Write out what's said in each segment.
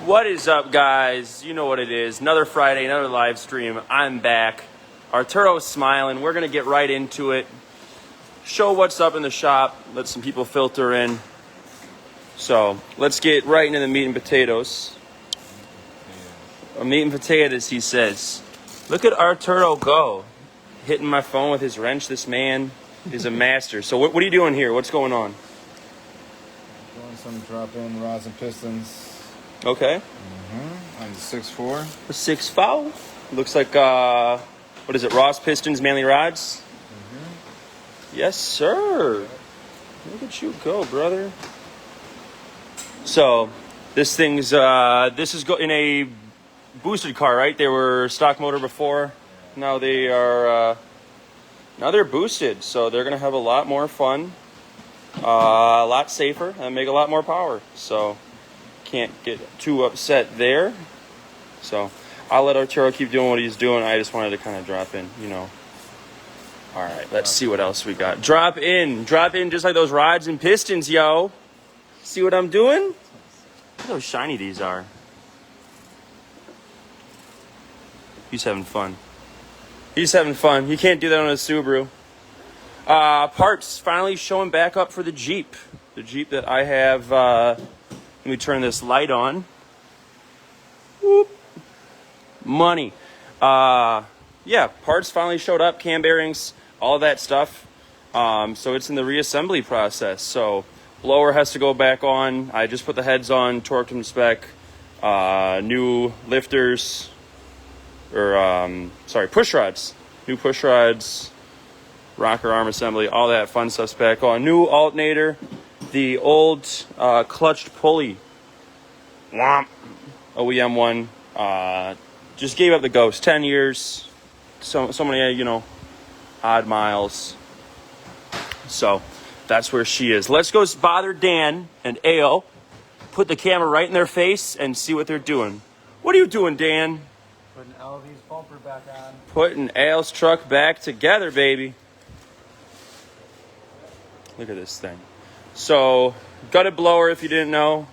What is up, guys? You know what it is. Another Friday, another live stream. I'm back. Arturo's smiling. We're going to get right into it. Show what's up in the shop. Let some people filter in. So, let's get right into the meat and potatoes. Meat and potatoes, he says. Look at Arturo go. Hitting my phone with his wrench. This man is a master. So, what are you doing here? What's going on? Doing some drop-in rods and pistons. Okay. On the 6.4. A 6.4. Looks like, what is it, Ross Pistons, Manly Rods? Yes, sir. Look at you go, brother. So, this thing's, this is in a boosted car, right? They were stock motor before. Now they are, now they're boosted. So, they're going to have a lot more fun, a lot safer, and make a lot more power. So, can't get too upset there. So I'll let Arturo keep doing what he's doing. I just wanted to kind of drop in, you know. All right, let's see what else we got. Drop in just like those rods and pistons, yo. See what I'm doing? Look how shiny these are. He's having fun. He's having fun. You can't do that on a Subaru. Parts finally showing back up for the Jeep. The Jeep that I have, let me turn this light on. Whoop. Money. Yeah, parts finally showed up, cam bearings, all that stuff. So it's in the reassembly process. So blower has to go back on. I just put the heads on, torqued them spec. New lifters, push rods. New push rods, rocker arm assembly, all that fun stuff's back on. New alternator. The old clutched pulley womp OEM one just gave up the ghost. 10 years, so many odd miles. So that's where she is. Let's go bother Dan and Ao. Put the camera right in their face and see what they're doing. What are you doing, Dan? Putting LV's bumper back on. Putting Al's truck back together, baby. Look at this thing. So, gutted blower, if you didn't know.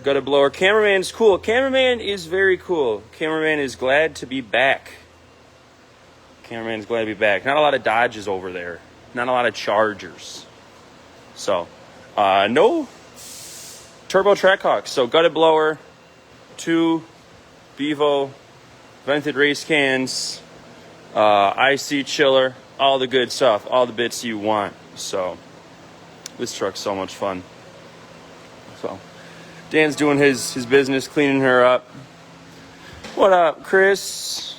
Gutted blower. Cameraman's cool. Cameraman is very cool. Cameraman is glad to be back. Cameraman is glad to be back. Not a lot of Dodges over there. Not a lot of Chargers. So, no turbo Trackhawks. So, gutted blower, 2 Bevo, vented race cans, IC chiller, all the good stuff, all the bits you want. So, this truck's so much fun. So, Dan's doing his business, cleaning her up. What up, Chris?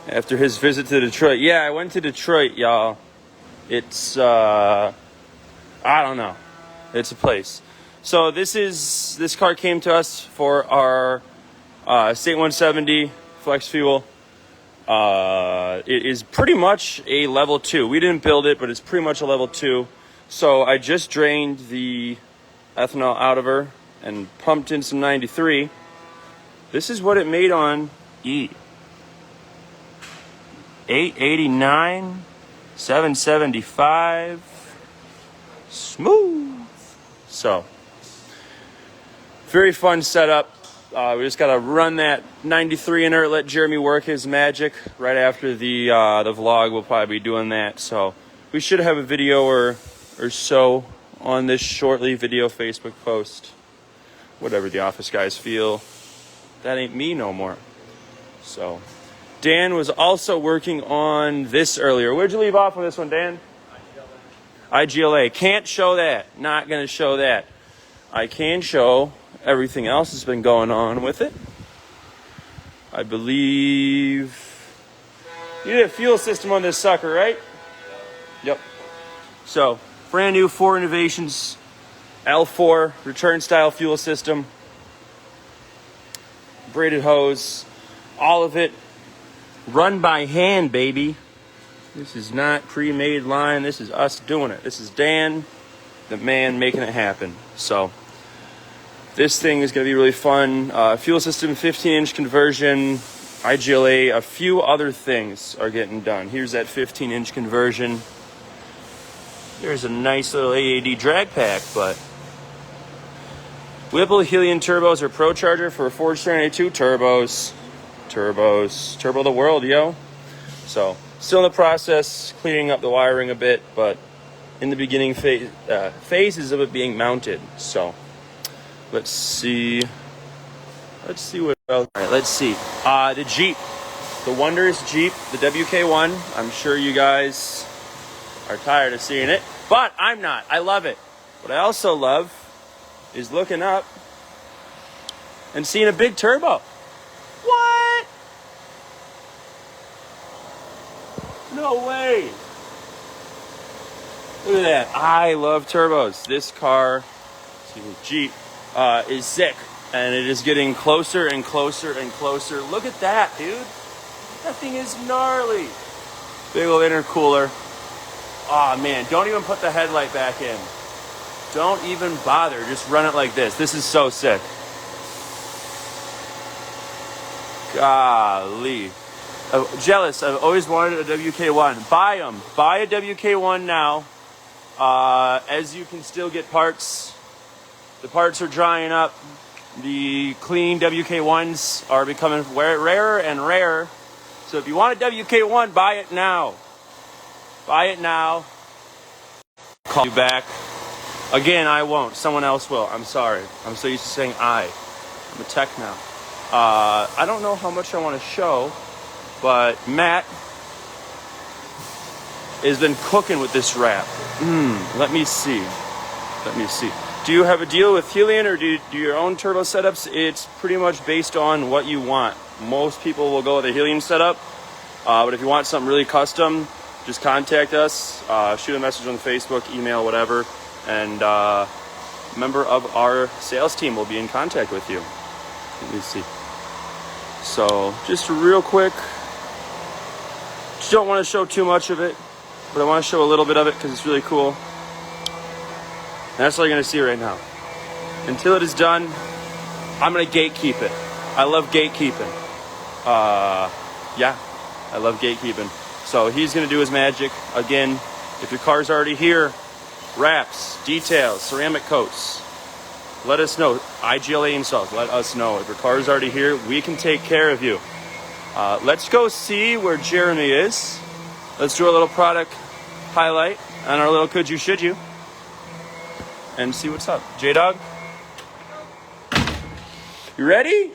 After his visit to Detroit. Yeah, I went to Detroit, y'all. It's, I don't know. It's a place. So, this car came to us for our State 170 Flex Fuel. It is pretty much a level 2. We didn't build it, but it's pretty much a level 2. So I just drained the ethanol out of her and pumped in some 93. This is what it made on E. 889, 775, smooth. So, very fun setup. We just got to run that 93 in her, let Jeremy work his magic. Right after the vlog, we'll probably be doing that. So we should have a video or so on this shortly. Video, Facebook post, whatever the office guys feel. That ain't me no more. So Dan was also working on this earlier. Where'd you leave off on this one, Dan? IGLA. Can't show that. Not going to show that. I can show everything else has been going on with it. I believe you need a fuel system on this sucker, right? Yep. So, brand new Ford Innovations L4 return style fuel system. Braided hose. All of it run by hand, baby. This is not pre-made line. This is us doing it. This is Dan, the man, making it happen. So, this thing is going to be really fun. Fuel system, 15-inch conversion, IGLA, a few other things are getting done. Here's that 15-inch conversion. There's a nice little AAD drag pack, but Whipple Helium turbos or Pro Charger for Forge 392 turbos. Turbo the world, yo. So, still in the process, cleaning up the wiring a bit, but in the beginning phases of it being mounted. So, let's see what else. All right, let's see. The Jeep, the wondrous Jeep, the WK1. I'm sure you guys are tired of seeing it, but I'm not. I love it. What I also love is looking up and seeing a big turbo. What? No way. Look at that. I love turbos. This car, Jeep, is sick. And it is getting closer and closer and closer. Look at that, dude. That thing is gnarly. Big old intercooler. Oh man, don't even put the headlight back in. Don't even bother. Just run it like this. This is so sick. Golly. Jealous. I've always wanted a WK1. Buy them. Buy a WK1 now. As you can still get parts. The parts are drying up. The clean WK1s are becoming rarer and rarer. So if you want a WK1, buy it now. Buy it now. Call you back. Again, I won't. Someone else will. I'm sorry. I'm so used to saying I. I'm a tech now. I don't know how much I want to show, but Matt has been cooking with this wrap. Let me see. Do you have a deal with Helion, or do you do your own turbo setups? It's pretty much based on what you want. Most people will go with a Helion setup, but if you want something really custom, just contact us. Shoot a message on Facebook, email, whatever, and a member of our sales team will be in contact with you. Let me see. So, just real quick. Just don't want to show too much of it, but I want to show a little bit of it because it's really cool. And that's all you're going to see right now. Until it is done, I'm going to gatekeep it. I love gatekeeping. Yeah, I love gatekeeping. So he's going to do his magic. Again, if your car's already here, wraps, details, ceramic coats, let us know. IGLA installs, let us know. If your car's already here, we can take care of you. Let's go see where Jeremy is. Let's do a little product highlight on our little could you, should you. And see what's up. J-Dog? You ready?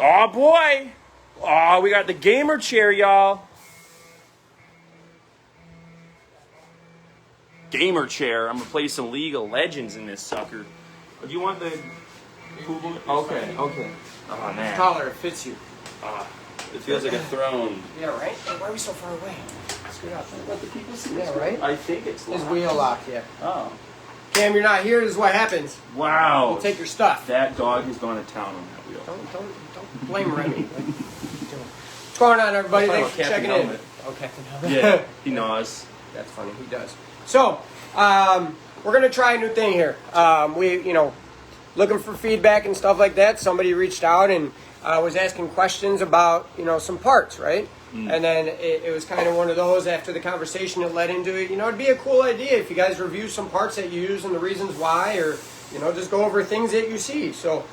Oh boy! Oh, we got the gamer chair, y'all. Gamer chair. I'm gonna play some League of Legends in this sucker. Do you want the... Okay. Oh, man. It's taller, it fits you. It feels like a throne. Yeah, right? Hey, why are we so far away? Scoot out. Let the people see. Yeah, right? I think it's locked. His wheel lock, yeah. Oh. Cam, you're not here, this is what happens. Wow. You take your stuff. That dog has gone to town on that wheel. Don't blame Remy. What's going on, everybody? Thanks for checking in. Oh, Captain Helmet. Yeah, he gnaws. That's funny, he does. So, we're going to try a new thing here. Looking for feedback and stuff like that. Somebody reached out and was asking questions about, some parts, right? And then it was kind of one of those after the conversation that led into it. It'd be a cool idea if you guys review some parts that you use and the reasons why, or, just go over things that you see. So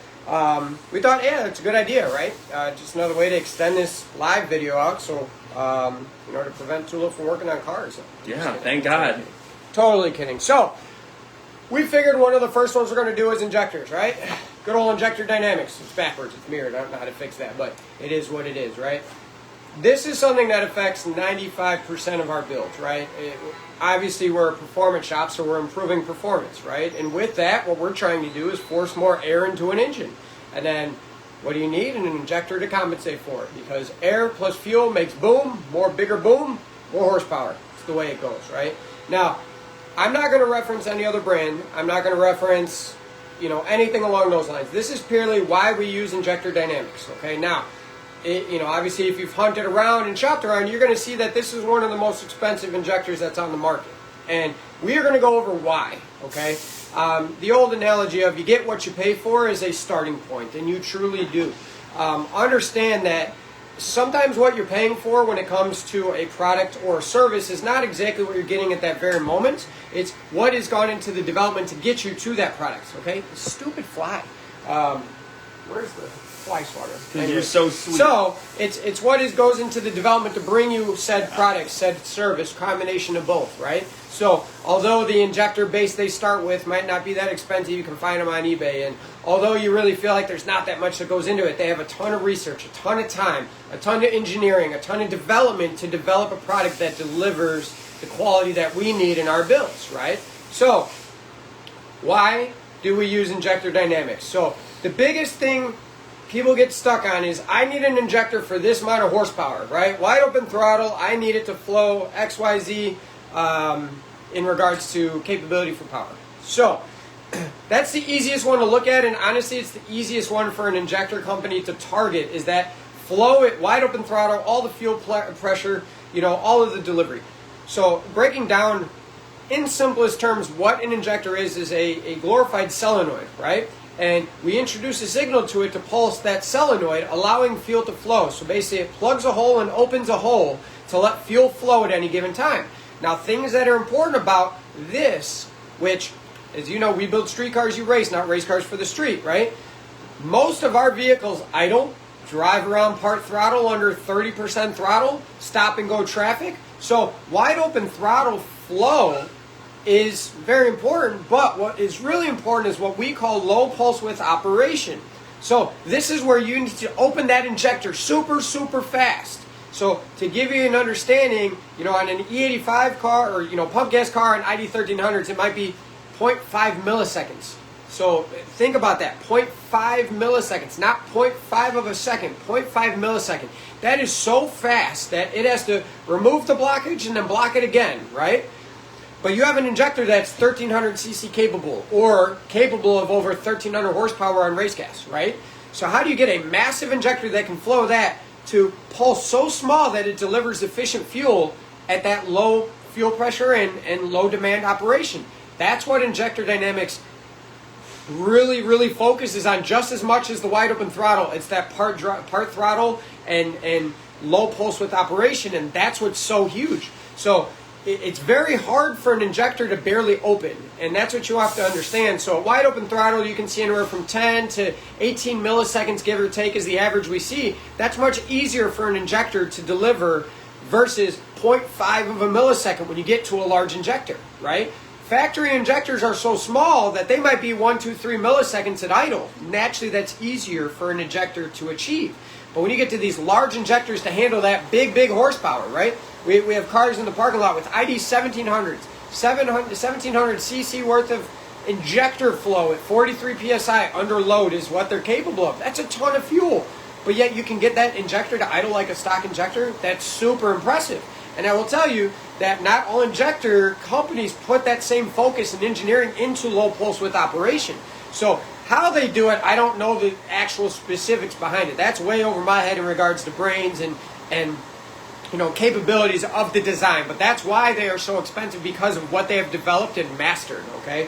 we thought, yeah, it's a good idea, right? Just another way to extend this live video out. So, to prevent Tulip from working on cars. Yeah, thank God. Totally kidding. So, we figured one of the first ones we're going to do is injectors, right? Good old injector dynamics. It's backwards. It's mirrored. I don't know how to fix that, but it is what it is, right? This is something that affects 95% of our builds, right? Obviously, we're a performance shop, so we're improving performance, right? And with that, what we're trying to do is force more air into an engine. And then, what do you need? An injector to compensate for it. Because air plus fuel makes boom, more bigger boom, more horsepower. It's the way it goes, right? Now, I'm not going to reference any other brand. I'm not going to reference, anything along those lines. This is purely why we use injector dynamics, okay? Now, obviously if you've hunted around and shopped around, you're going to see that this is one of the most expensive injectors that's on the market. And we are going to go over why, okay? The old analogy of you get what you pay for is a starting point, and you truly do. Understand that sometimes what you're paying for when it comes to a product or a service is not exactly what you're getting at that very moment. It's what has gone into the development to get you to that product, okay? Stupid fly. Where's the fly swatter? Because you're so sweet. So it's what goes into the development to bring you said product, said service, combination of both, right? So although the injector base they start with might not be that expensive, you can find them on eBay, and although you really feel like there's not that much that goes into it, they have a ton of research, a ton of time, a ton of engineering, a ton of development to develop a product that delivers the quality that we need in our builds, right? So why do we use injector dynamics? So the biggest thing people get stuck on is, I need an injector for this amount of horsepower, right? Wide open throttle, I need it to flow XYZ in regards to capability for power. So that's the easiest one to look at, and honestly it's the easiest one for an injector company to target, is that flow it, wide open throttle, all the fuel pressure, all of the delivery. So breaking down in simplest terms, what an injector is a glorified solenoid, right? And we introduce a signal to it to pulse that solenoid, allowing fuel to flow. So basically it plugs a hole and opens a hole to let fuel flow at any given time. Now, things that are important about this, which, as you know, we build street cars you race, not race cars for the street, right? Most of our vehicles idle, drive around part throttle under 30% throttle, stop and go traffic. So wide open throttle flow is very important, but what is really important is what we call low pulse width operation. So this is where you need to open that injector super, super fast. So to give you an understanding, on an E85 car or, pump gas car and ID 1300s, it might be 0.5 milliseconds. So think about that, 0.5 milliseconds, not 0.5 of a second, 0.5 millisecond. That is so fast that it has to remove the blockage and then block it again, right? But you have an injector that's 1300 cc capable, or capable of over 1300 horsepower on race gas, right? So how do you get a massive injector that can flow that to pulse so small that it delivers efficient fuel at that low fuel pressure and low demand operation? That's what injector dynamics really, really focuses on, just as much as the wide open throttle. It's that part throttle and low pulse width operation, and that's what's so huge. So it's very hard for an injector to barely open, and that's what you have to understand. So at wide open throttle, you can see anywhere from 10 to 18 milliseconds, give or take, is the average we see. That's much easier for an injector to deliver versus 0.5 of a millisecond when you get to a large injector, right? Factory injectors are so small that they might be 1, 2, 3 milliseconds at idle. Naturally, that's easier for an injector to achieve. But when you get to these large injectors to handle that big, big horsepower, right? We have cars in the parking lot with ID 1700s, 1700 cc worth of injector flow at 43 psi under load is what they're capable of. That's a ton of fuel. But yet you can get that injector to idle like a stock injector. That's super impressive. And I will tell you that not all injector companies put that same focus and engineering into low pulse width operation. So how they do it, I don't know the actual specifics behind it. That's way over my head in regards to brains and capabilities of the design. But that's why they are so expensive, because of what they have developed and mastered, okay?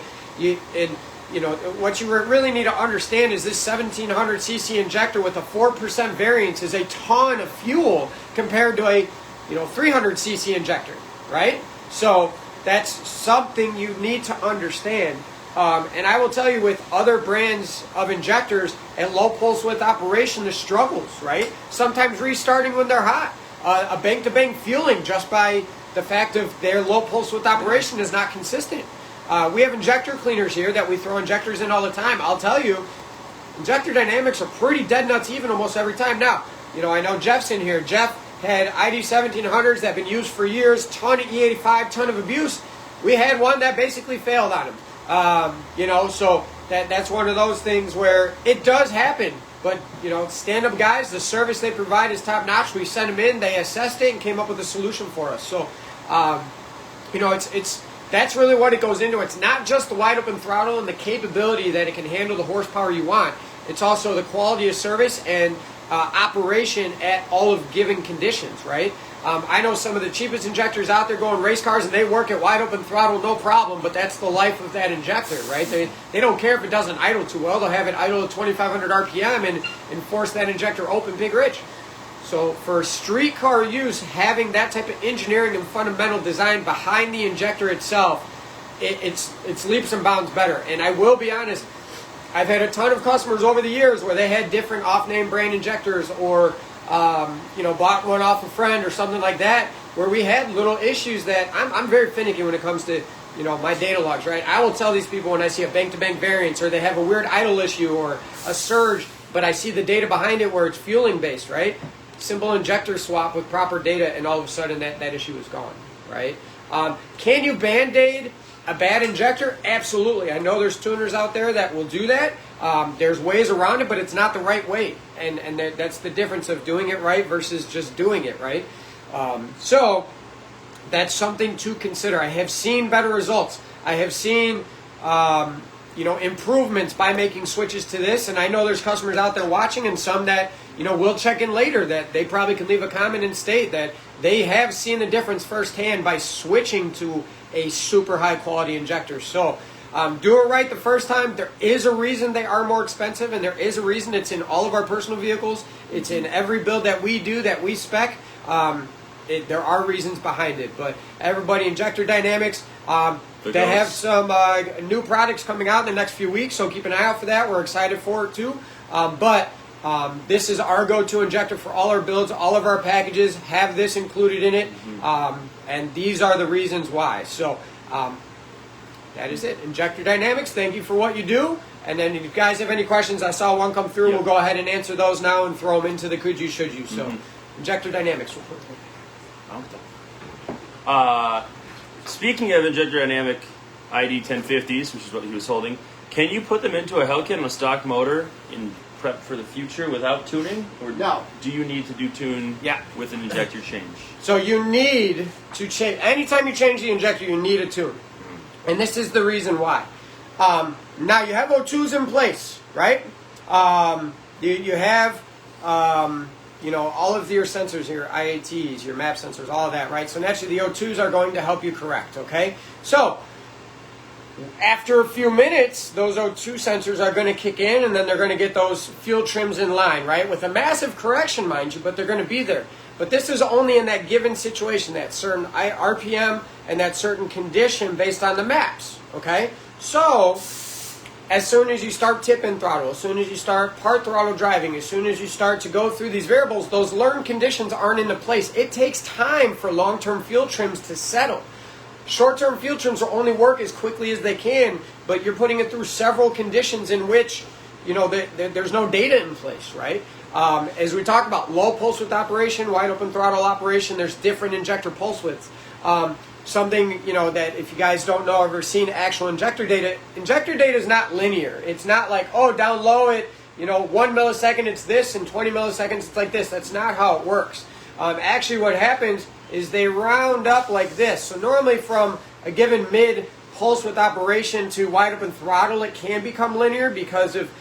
What you really need to understand is this 1700 cc injector with a 4% variance is a ton of fuel compared to a 300 cc injector, right? So that's something you need to understand. And I will tell you, with other brands of injectors at low pulse width operation, the struggles, right? Sometimes restarting when they're hot, a bank-to-bank fueling just by the fact of their low pulse width operation is not consistent. We have injector cleaners here that we throw injectors in all the time. I'll tell you, injector dynamics are pretty dead nuts even almost every time. Now, I know Jeff's in here. Jeff had ID 1700s that have been used for years, ton of E85, ton of abuse. We had one that basically failed on him. So that's one of those things where it does happen. But, stand-up guys, the service they provide is top-notch. We sent them in, they assessed it, and came up with a solution for us. So, that's really what it goes into. It's not just the wide-open throttle and the capability that it can handle the horsepower you want. It's also the quality of service and operation at all of given conditions, right? I know some of the cheapest injectors out there going race cars, and they work at wide open throttle, no problem, but that's the life of that injector, right? They don't care if it doesn't idle too well. They'll have it idle at 2,500 RPM and force that injector open pig rich. So for street car use, having that type of engineering and fundamental design behind the injector itself, it's leaps and bounds better. And I will be honest, I've had a ton of customers over the years where they had different off-name brand injectors, or bought one off a friend or something like that, where we had little issues that I'm very finicky when it comes to my data logs, right? I will tell these people when I see a bank-to-bank variance, or they have a weird idle issue or a surge, but I see the data behind it where it's fueling based, right? Simple injector swap with proper data, and all of a sudden that issue is gone, right? Can you band-aid a bad injector? Absolutely. I know there's tuners out there that will do that. There's ways around it, but it's not the right way. And that's the difference of doing it right versus just doing it right. So that's something to consider. I have seen better results. I have seen improvements by making switches to this, and I know there's customers out there watching, and some that will check in later, that they probably can leave a comment and state that they have seen the difference firsthand by switching to a super high quality injector. So do it right the first time. There is a reason they are more expensive, and there is a reason it's in all of our personal vehicles. It's in every build that we do, that we spec. There are reasons behind it, but everybody, Injector Dynamics, they have some new products coming out in the next few weeks, so keep an eye out for that. We're excited for it too. But this is our go-to injector for all our builds. All of our packages have this included in it, and these are the reasons why. So that is it. Injector Dynamics, thank you for what you do. And then if you guys have any questions, I saw one come through. We'll go ahead and answer those now and throw them into the could you, should you. So Injector Dynamics. Speaking of Injector Dynamic ID 1050s, which is what he was holding, can you put them into a Hellcat on a stock motor in prep for the future without tuning? Or no. Do you need to do tune with an injector change? So you need to change. Anytime you change the injector, you need a tune. And this is the reason why. Now you have O2s in place, right? You have all of your sensors, your IATs, your map sensors, all of that, right? So naturally the O2s are going to help you correct, okay? So after a few minutes, those O2 sensors are going to kick in, and then they're going to get those fuel trims in line, right? With a massive correction, mind you, but they're going to be there. But this is only in that given situation, that certain RPM and that certain condition based on the maps, okay? So as soon as you start tipping throttle, as soon as you start part throttle driving, as soon as you start to go through these variables, those learned conditions aren't into place. It takes time for long-term fuel trims to settle. Short-term fuel trims will only work as quickly as they can, but you're putting it through several conditions in which, there's no data in place, right? As we talked about, low pulse width operation, wide open throttle operation, there's different injector pulse widths. Something, that if you guys don't know or ever seen actual injector data is not linear. It's not like, down low at, 1 millisecond it's this, and 20 milliseconds it's like this. That's not how it works. Actually what happens is they round up like this. So normally from a given mid pulse width operation to wide open throttle, it can become linear because of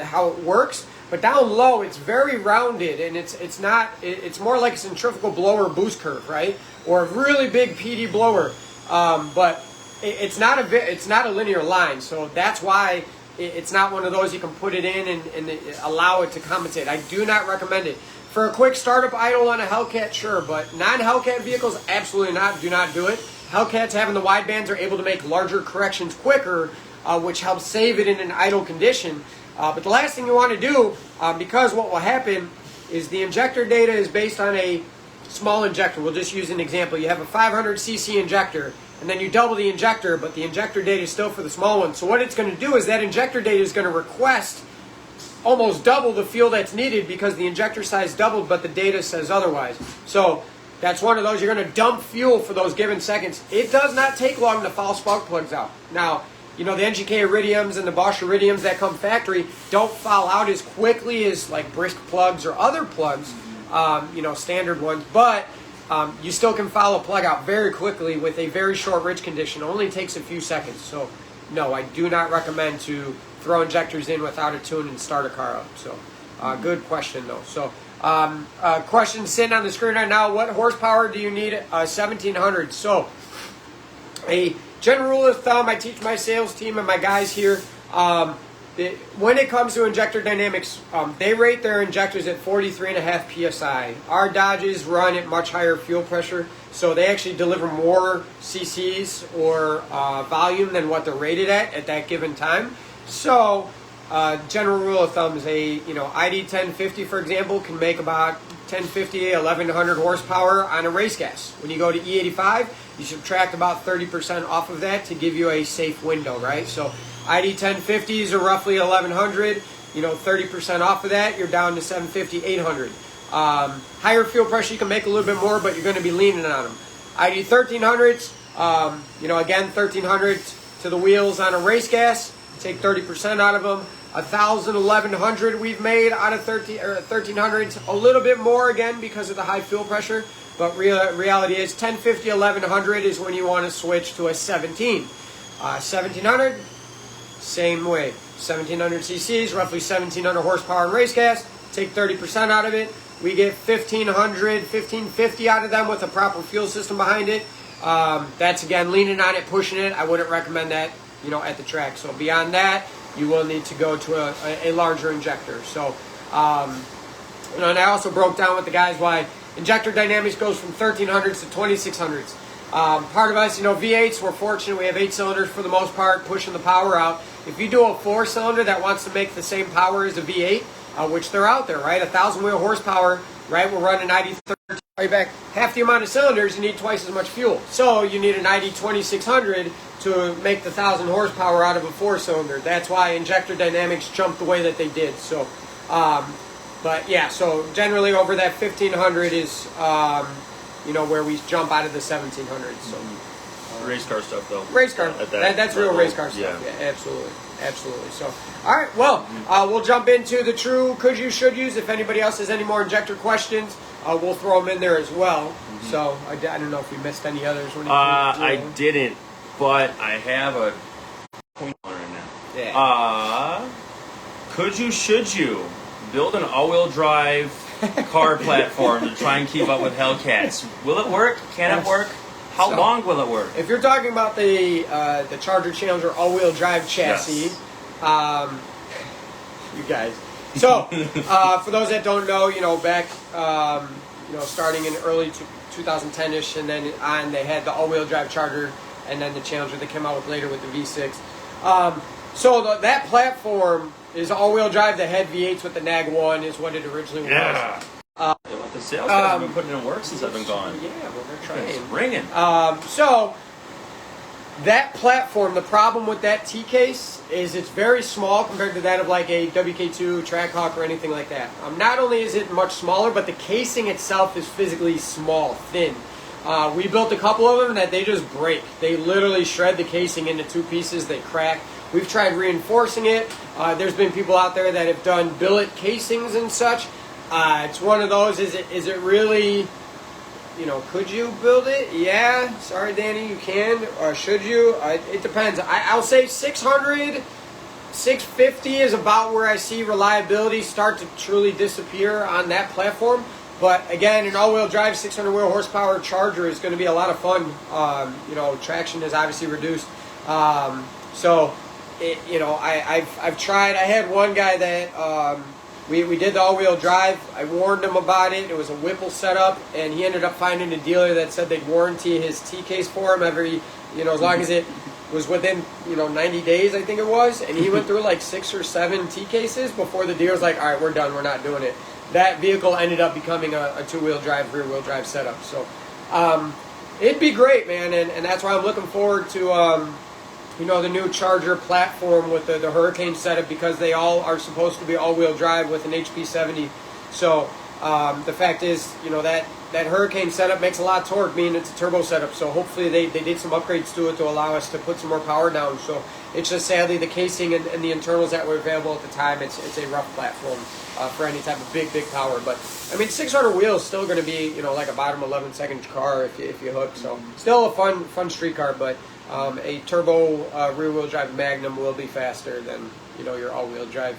how it works. But down low, it's very rounded, and it's more like a centrifugal blower boost curve, right? Or a really big PD blower, but it's not a linear line. So that's why it's not one of those you can put it in and allow it to compensate. I do not recommend it. For a quick startup idle on a Hellcat, sure, but non-Hellcat vehicles, absolutely not. Do not do it. Hellcats having the wide bands are able to make larger corrections quicker, which helps save it in an idle condition. But the last thing you want to do, because what will happen is the injector data is based on a small injector. We'll just use an example. You have a 500cc injector, and then you double the injector, but the injector data is still for the small one. So what it's going to do is that injector data is going to request almost double the fuel that's needed because the injector size doubled, but the data says otherwise. So that's one of those. You're going to dump fuel for those given seconds. It does not take long to foul spark plugs out. Now, the NGK Iridiums and the Bosch Iridiums that come factory don't foul out as quickly as like brisk plugs or other plugs, standard ones. But you still can foul a plug out very quickly with a very short rich condition. It only takes a few seconds. So, no, I do not recommend to throw injectors in without a tune and start a car up. So, good question though. So, question sitting on the screen right now. What horsepower do you need? 1700. So, a general rule of thumb, I teach my sales team and my guys here, when it comes to injector dynamics, they rate their injectors at 43.5 psi. Our Dodges run at much higher fuel pressure, so they actually deliver more cc's or volume than what they're rated at that given time. So, general rule of thumb is ID 1050, for example, can make about 1050, 1100 horsepower on a race gas. When you go to E85, you subtract about 30% off of that to give you a safe window, right? So ID 1050s are roughly 1100. 30% off of that, you're down to 750, 800. Higher fuel pressure, you can make a little bit more, but you're going to be leaning on them. ID 1300s, again, 1300 to the wheels on a race gas. Take 30% out of them. 1,000, 1,100 we've made out of 1300s. A little bit more again because of the high fuel pressure. But reality is 1050, 1100 is when you want to switch to a 17. 1700, same way. 1700 cc's, roughly 1700 horsepower in race gas. Take 30% out of it. We get 1500, 1550 out of them with a proper fuel system behind it. That's again leaning on it, pushing it. I wouldn't recommend that, at the track. So beyond that, you will need to go to a larger injector. So, and I also broke down with the guys why injector dynamics goes from 1300s to 2600s. Part of us, V8s, we're fortunate we have 8 cylinders for the most part, pushing the power out. If you do a 4-cylinder that wants to make the same power as a V8, which they're out there, right? 1,000 wheel horsepower, right? We're running 90-30 right back. Half the amount of cylinders, you need twice as much fuel. So you need an ID 2600 to make the 1,000 horsepower out of a 4-cylinder. That's why injector dynamics jumped the way that they did. So, but yeah, so generally over that 1,500 is, where we jump out of the 1,700. So. Race car stuff, though. Race car. That's real race car stuff. Yeah, absolutely. So, all right. Well, we'll jump into the true could use, should use. If anybody else has any more injector questions, we'll throw them in there as well. So, I don't know if we missed any others. I didn't, but I have a point on it now. Yeah. Could you, should you build an all-wheel drive car platform to try and keep up with Hellcats? Will it work? Can it work? How long will it work? If you're talking about the Charger Challenger all-wheel drive chassis, yes. You guys. So, for those that don't know, back, starting in early 2010-ish, and then on, they had the all-wheel drive Charger, and then the Challenger that came out with later with the V6. So that platform is all-wheel drive. The head V8s with the NAG 1 is what it originally was. Yeah. The sales guys have been putting in work since I've been gone. Yeah, well, they're trying. It's ringing. So that platform, the problem with that T-case is it's very small compared to that of like a WK2, Trackhawk, or anything like that. Not only is it much smaller, but the casing itself is physically small, thin. We built a couple of them that they just break. They literally shred the casing into 2 pieces. They crack. We've tried reinforcing it. There's been people out there that have done billet casings and such. It's one of those, is it really, could you build it? Yeah. Sorry, Danny, you can. Or should you? It depends. I'll say 600, 650 is about where I see reliability start to truly disappear on that platform. But again, an all-wheel drive 600 wheel horsepower Charger is going to be a lot of fun. Traction is obviously reduced. So, I've tried. I had one guy that we did the all-wheel drive. I warned him about it. It was a Whipple setup, and he ended up finding a dealer that said they'd warranty his T-case for him every, as long as it was within, 90 days, I think it was. And he went through like 6 or 7 T-cases before the dealer was like, all right, we're done. We're not doing it. That vehicle ended up becoming a two-wheel drive, rear-wheel drive setup. So it'd be great, man, and that's why I'm looking forward to the new Charger platform with the Hurricane setup, because they all are supposed to be all-wheel drive with an HP70. So the fact is, that Hurricane setup makes a lot of torque, meaning it's a turbo setup. So hopefully they did some upgrades to it to allow us to put some more power down. So it's just sadly the casing and the internals that were available at the time, it's a rough platform for any type of big power. But I mean, 600 wheels still going to be like a bottom 11-second car if you hook. So still a fun street car, but a turbo rear-wheel drive Magnum will be faster than your all-wheel drive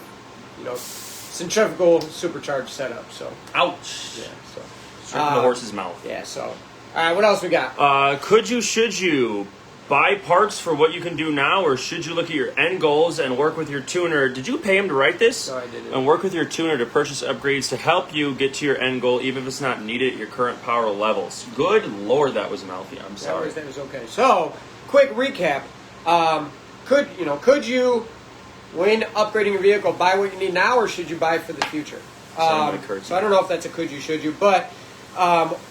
centrifugal supercharged setup. So ouch. Yeah. So straight from the horse's mouth. Yeah. So all right, what else we got? Could you, should you buy parts for what you can do now, or should you look at your end goals and work with your tuner? Did you pay him to write this? No, I didn't. And work with your tuner to purchase upgrades to help you get to your end goal, even if it's not needed at your current power levels. Good Lord, that was mouthy. I'm sorry. That was okay. So, quick recap. Could you, when upgrading your vehicle, buy what you need now, or should you buy for the future? So I don't know if that's a could you, should you, but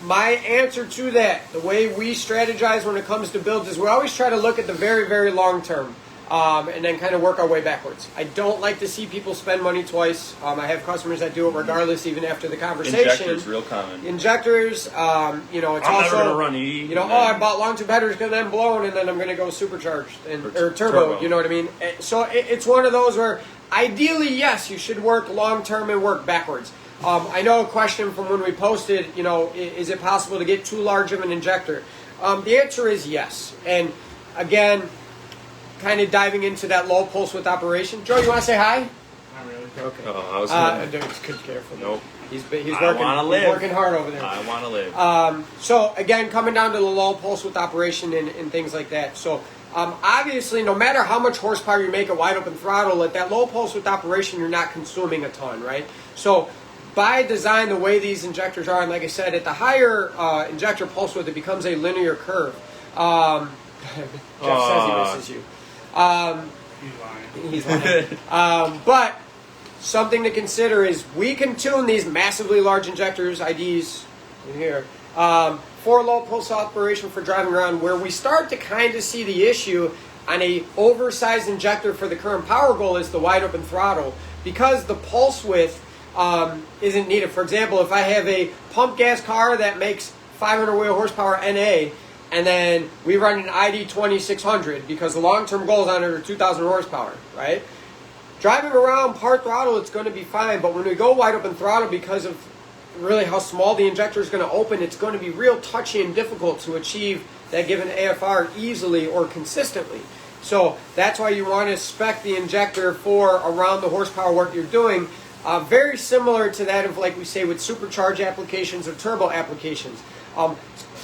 my answer to that, the way we strategize when it comes to builds, is we always try to look at the very, very long term, and then kind of work our way backwards. I don't like to see people spend money twice. I have customers that do it regardless, even after the conversation. Injectors, real common. Injectors, it's I'm also, never gonna run E. I bought long tube headers because I'm blown, and then I'm going to go supercharged or turbo. You know what I mean? So it's one of those where ideally, yes, you should work long term and work backwards. I know a question from when we posted, is it possible to get too large of an injector? The answer is yes. And again, kind of diving into that low pulse width operation. Joe, you want to say hi? Not really. Okay. Oh, I was Just careful. Nope. He's live. working hard over there. I want to live. So again, coming down to the low pulse width operation and things like that. So obviously, no matter how much horsepower you make at wide open throttle, at that low pulse width operation, you're not consuming a ton, right? So by design, the way these injectors are, and like I said, at the higher injector pulse width, it becomes a linear curve. Jeff says he misses you. He's lying. He's lying. But something to consider is we can tune these massively large injectors, IDs in here, for low pulse operation for driving around, where we start to kind of see the issue on a oversized injector for the current power goal is the wide open throttle, because the pulse width isn't needed. For example, if I have a pump gas car that makes 500 wheel horsepower NA, and then we run an ID 2600 because the long-term goal is under 2,000 horsepower, right? Driving around part throttle, it's going to be fine, but when we go wide open throttle, because of really how small the injector is going to open, it's going to be real touchy and difficult to achieve that given AFR easily or consistently. So that's why you want to spec the injector for around the horsepower work you're doing. Very similar to that of, like we say, with supercharge applications or turbo applications.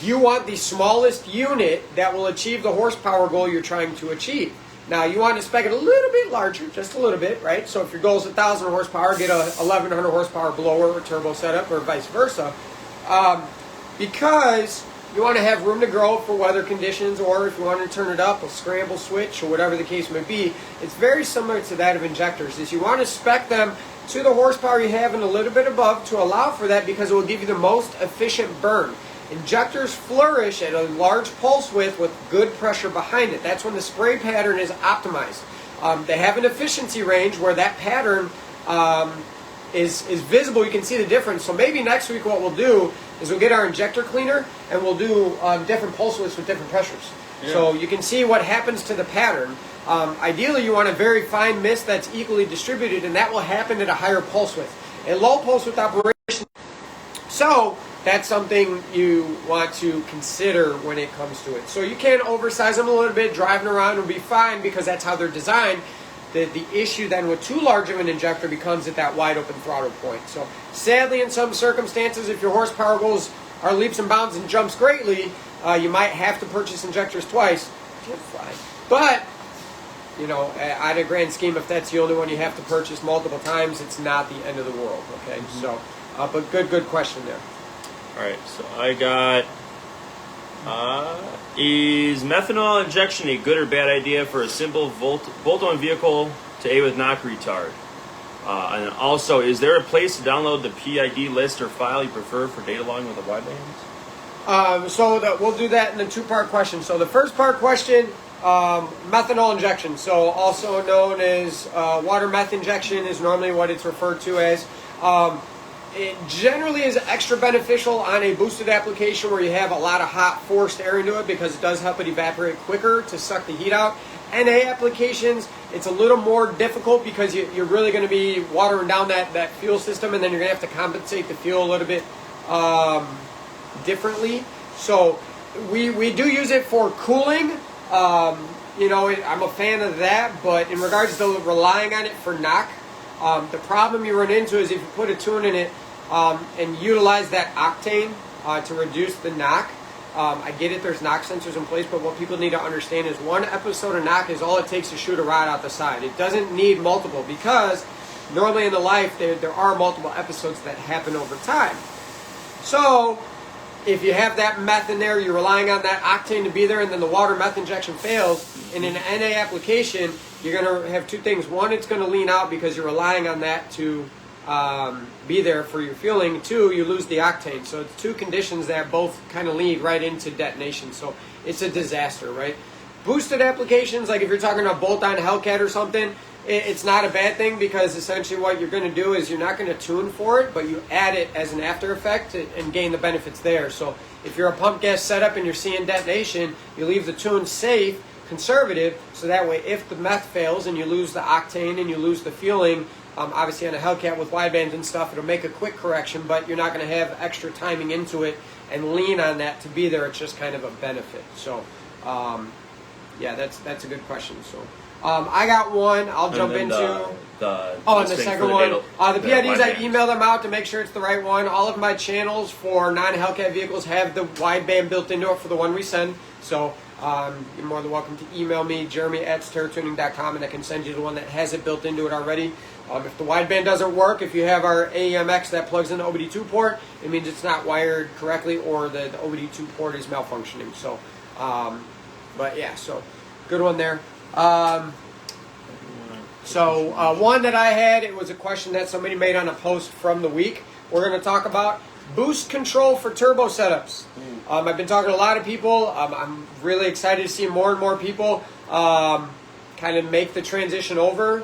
You want the smallest unit that will achieve the horsepower goal you're trying to achieve. Now, you want to spec it a little bit larger, just a little bit, right? So if your goal is 1,000 horsepower, get a 1,100 horsepower blower or turbo setup, or vice versa. Because you want to have room to grow for weather conditions, or if you want to turn it up, a scramble switch, or whatever the case may be. It's very similar to that of injectors, is you want to spec them to the horsepower you have and a little bit above to allow for that, because it will give you the most efficient burn. Injectors flourish at a large pulse width with good pressure behind it. That's when the spray pattern is optimized. They have an efficiency range where that pattern is visible. You can see the difference. So maybe next week what we'll do is we'll get our injector cleaner and we'll do different pulse widths with different pressures. Yeah. So you can see what happens to the pattern. Ideally, you want a very fine mist that's equally distributed, and that will happen at a higher pulse width. A low pulse width operation. So that's something you want to consider when it comes to it. So you can oversize them a little bit, driving around will be fine because that's how they're designed. The issue then with too large of an injector becomes at that wide open throttle point. So sadly, in some circumstances, if your horsepower goals are leaps and bounds and jumps greatly, you might have to purchase injectors twice. But, at a grand scheme, if that's the only one you have to purchase multiple times, it's not the end of the world, okay? Mm-hmm. So, but good question there. All right, so I got, is methanol injection a good or bad idea for a simple bolt-on vehicle to aid with knock retard? And also, is there a place to download the PID list or file you prefer for data logging with a wideband? We'll do that in a two-part question. So the first part question, methanol injection, so also known as water meth injection is normally what it's referred to as. It generally is extra beneficial on a boosted application where you have a lot of hot forced air into it, because it does help it evaporate quicker to suck the heat out. NA applications, it's a little more difficult because you're really going to be watering down that fuel system, and then you're going to have to compensate the fuel a little bit differently. So we do use it for cooling. I'm a fan of that, but in regards to relying on it for knock, the problem you run into is if you put a tune in it and utilize that octane to reduce the knock, I get it, there's knock sensors in place, but what people need to understand is one episode of knock is all it takes to shoot a rod out the side. It doesn't need multiple, because normally in the life there are multiple episodes that happen over time. So if you have that meth in there, you're relying on that octane to be there, and then the water meth injection fails, in an NA application, you're going to have two things. One, it's going to lean out because you're relying on that to be there for your fueling. Two, you lose the octane. So it's two conditions that both kind of lead right into detonation. So it's a disaster, right? Boosted applications, like if you're talking about bolt-on Hellcat or something, it's not a bad thing, because essentially what you're going to do is you're not going to tune for it, but you add it as an after effect and gain the benefits there. So if you're a pump gas setup and you're seeing detonation, you leave the tune safe, conservative, so that way if the meth fails and you lose the octane and you lose the fueling, obviously on a Hellcat with widebands and stuff, it'll make a quick correction, but you're not going to have extra timing into it and lean on that to be there. It's just kind of a benefit. So yeah, that's a good question. So I got one. I'll jump into the second one. The PIDs, I emailed them out to make sure it's the right one. All of my channels for non-Hellcat vehicles have the wideband built into it for the one we send. So you're more than welcome to email me, jeremy@sateratuning.com, and I can send you the one that has it built into it already. If the wideband doesn't work, if you have our AEMX that plugs in the OBD2 port, it means it's not wired correctly, or the OBD2 port is malfunctioning. So, but yeah, so good one there. One that I had, it was a question that somebody made on a post from the week. We're going to talk about boost control for turbo setups. I've been talking to a lot of people. I'm really excited to see more and more people kind of make the transition over,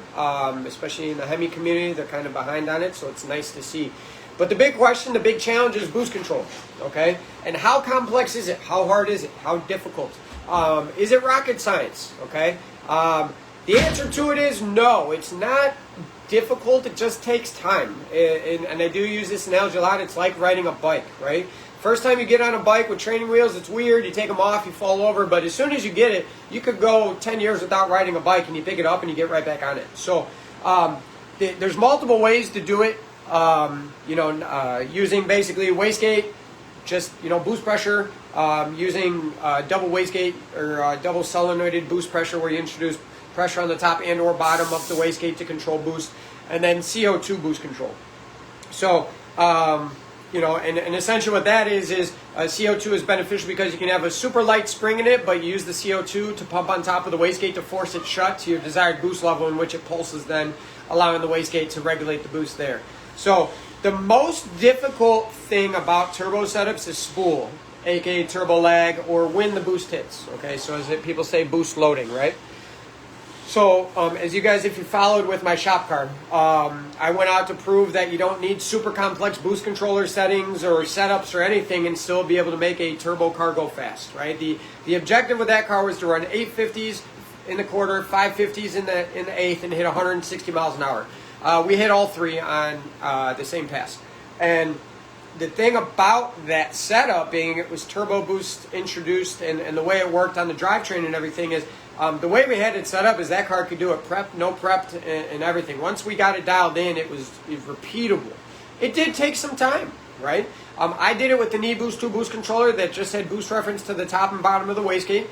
especially in the Hemi community. They're kind of behind on it, so it's nice to see. But the big question, the big challenge is boost control, okay? And how complex is it? How hard is it? How difficult? Is it rocket science, okay? The answer to it is no, it's not difficult, it just takes time. And I do use this analogy a lot. It's like riding a bike, right? First time you get on a bike with training wheels, it's weird, you take them off, you fall over, but as soon as you get it, you could go 10 years without riding a bike, and you pick it up and you get right back on it. So there's multiple ways to do it, using basically wastegate, just boost pressure, using double wastegate or double solenoided boost pressure, where you introduce pressure on the top and or bottom of the wastegate to control boost, and then CO2 boost control. So and essentially what that is CO2 is beneficial because you can have a super light spring in it, but you use the CO2 to pump on top of the wastegate to force it shut to your desired boost level, in which it pulses, then allowing the wastegate to regulate the boost there. So the most difficult thing about turbo setups is spool, aka turbo lag, or when the boost hits. Okay, so as people say, boost loading, right? So as you guys, if you followed with my shop card, I went out to prove that you don't need super complex boost controller settings or setups or anything and still be able to make a turbo car go fast, right? The objective with that car was to run 850s in the quarter, 550s in the eighth, and hit 160 miles an hour. We hit all three on the same pass. And the thing about that setup being it was turbo boost introduced, and the way it worked on the drivetrain and everything is, the way we had it set up is that car could do it prep, no prepped, and everything. Once we got it dialed in, it was repeatable. It did take some time, right? I did it with the knee boost 2 boost controller that just had boost reference to the top and bottom of the wastegate.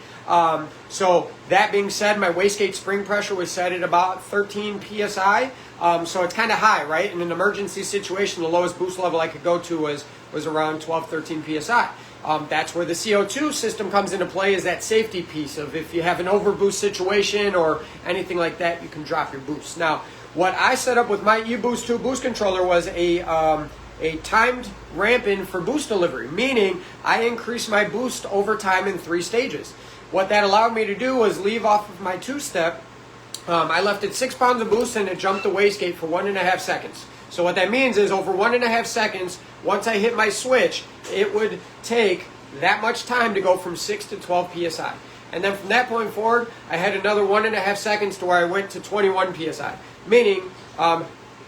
So that being said, my wastegate spring pressure was set at about 13 psi. So it's kind of high, right? In an emergency situation, the lowest boost level I could go to was around 12, 13 psi. That's where the CO2 system comes into play, is that safety piece of if you have an overboost situation or anything like that, you can drop your boost. Now, what I set up with my eBoost 2 boost controller was a timed ramp in for boost delivery, meaning I increased my boost over time in 3 stages. What that allowed me to do was leave off of my 2-step. I left it 6 pounds of boost and it jumped the wastegate for 1.5 seconds. So what that means is over 1.5 seconds, once I hit my switch, it would take that much time to go from 6 to 12 psi. And then from that point forward, I had another 1.5 seconds to where I went to 21 psi. Meaning,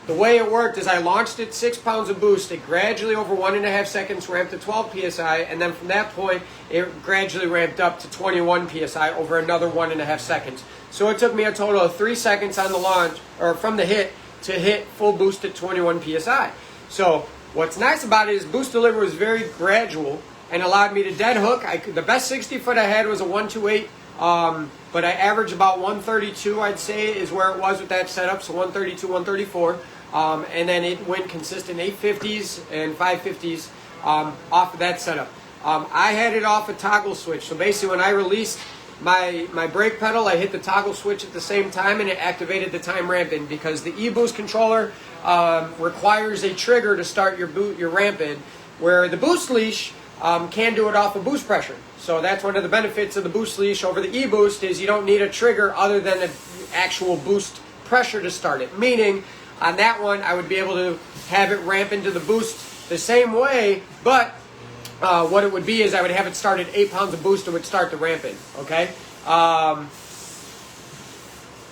the way it worked is I launched it 6 pounds of boost. It gradually over 1.5 seconds ramped to 12 psi, and then from that point, it gradually ramped up to 21 psi over another 1.5 seconds. So it took me a total of 3 seconds on the launch, or from the hit, to hit full boost at 21 psi. So what's nice about it is boost delivery was very gradual, and allowed me to dead hook. The best 60 foot I had was a 128, but I average about 132, I'd say, is where it was with that setup, so 132, 134. And then it went consistent 850s and 550s off of that setup. I had it off a toggle switch, so basically when I released my brake pedal, I hit the toggle switch at the same time and it activated the time ramping, because the e-boost controller requires a trigger to start your ramping, where the boost leash can do it off of boost pressure. So that's one of the benefits of the boost leash over the e-boost, is you don't need a trigger other than the actual boost pressure to start it. Meaning on that one I would be able to have it ramp into the boost the same way, but what it would be is I would have it start at 8 pounds of boost and would start the ramping. Okay.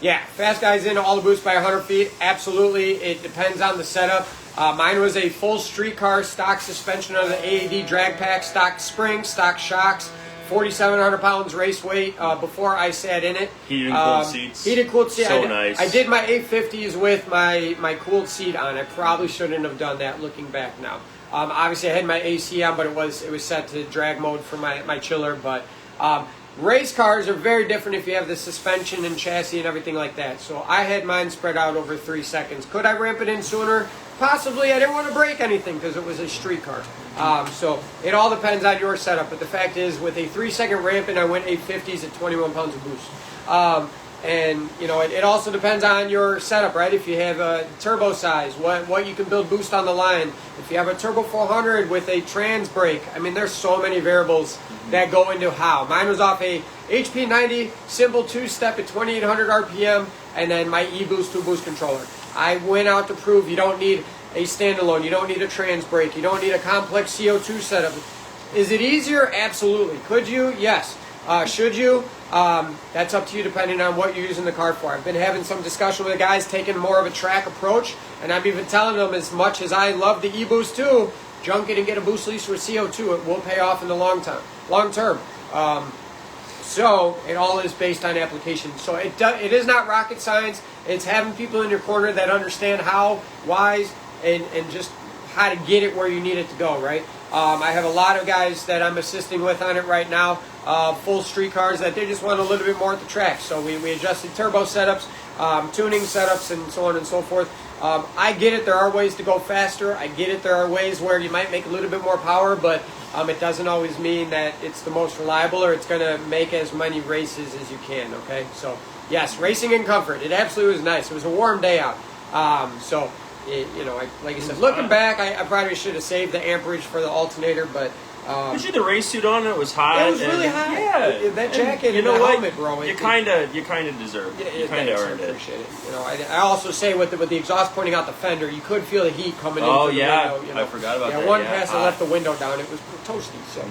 Yeah, fast guys into all the boost by 100 feet. Absolutely, it depends on the setup. Mine was a full streetcar, stock suspension on the AAD drag pack, stock springs, stock shocks, 4,700 pounds race weight before I sat in it. Heated and cooled seats. Heated cooled seats. So nice. I did my 850s with my cooled seat on. I probably shouldn't have done that looking back now. Obviously I had my AC on, but it was set to drag mode for my chiller. But race cars are very different if you have the suspension and chassis and everything like that. So I had mine spread out over 3 seconds. Could I ramp it in sooner? Possibly. I didn't want to break anything because it was a street car. So it all depends on your setup. But the fact is, with a 3-second ramping, I went 850s at 21 pounds of boost. And you know, it also depends on your setup, right? If you have a turbo size, what you can build boost on the line. If you have a turbo 400 with a trans brake, I mean, there's so many variables that go into how. Mine was off a HP 90 simple 2-step at 2,800 RPM, and then my e-boost 2-boost controller. I went out to prove you don't need a standalone, you don't need a trans brake, you don't need a complex CO2 setup. Is it easier? Absolutely. Could you? Yes. Should you? That's up to you depending on what you're using the car for. I've been having some discussion with the guys taking more of a track approach, and I'm even telling them, as much as I love the e-boost too, junk it and get a boost lease with CO2. It will pay off in the long term. So it all is based on application. So it is not rocket science. It's having people in your corner that understand how, whys, and just how to get it where you need it to go, right? I have a lot of guys that I'm assisting with on it right now, full street cars that they just want a little bit more at the track. So we adjusted turbo setups, tuning setups, and so on and so forth. I get it, there are ways to go faster. I get it, there are ways where you might make a little bit more power, but it doesn't always mean that it's the most reliable or it's going to make as many races as you can, okay? So, yes, racing in comfort. It absolutely was nice. It was a warm day out. Like I said, looking back, I probably should have saved the amperage for the alternator, but... you had the race suit on. It was hot. It was really hot. Yeah, that jacket you know and the what? helmet, bro. You kind of deserved it. You kind of earned I it. appreciate it. You know, I also say with the exhaust pointing out the fender, you could feel the heat coming in. Oh through yeah, the window, you know. I forgot about that. One yeah, pass, I left the window down. It was toasty. So,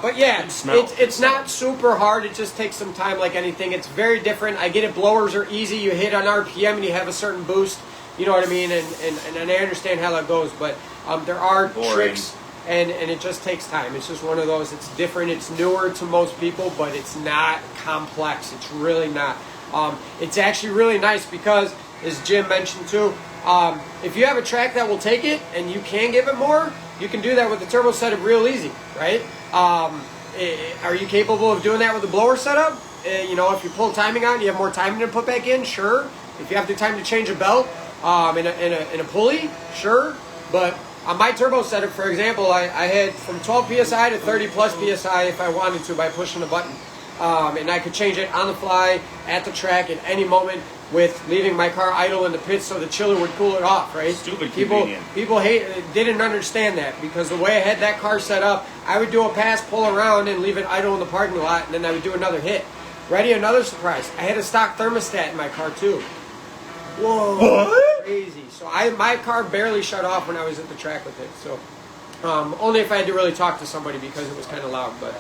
but yeah, smell. it's not super hard. It just takes some time, like anything. It's very different. I get it. Blowers are easy. You hit on RPM and you have a certain boost. You know what I mean? And I understand how that goes, but there are tricks. And it just takes time. It's just one of those. It's different. It's newer to most people, but it's not complex. It's really not. It's actually really nice because, as Jim mentioned too, if you have a track that will take it and you can give it more, you can do that with the turbo setup real easy, right? Are you capable of doing that with the blower setup? If you pull timing out and you have more timing to put back in, sure. If you have the time to change a belt in a pulley, sure. But on my turbo setup, for example, I had from 12 PSI to 30 plus PSI if I wanted to by pushing a button. And I could change it on the fly, at the track, at any moment with leaving my car idle in the pits so the chiller would cool it off, right? Stupid convenient. People didn't understand that because the way I had that car set up, I would do a pass, pull around, and leave it idle in the parking lot, and then I would do another hit. Ready? Another surprise. I had a stock thermostat in my car, too. Whoa. What? Crazy. So my car barely shut off when I was at the track with it. So only if I had to really talk to somebody because it was kind of loud. But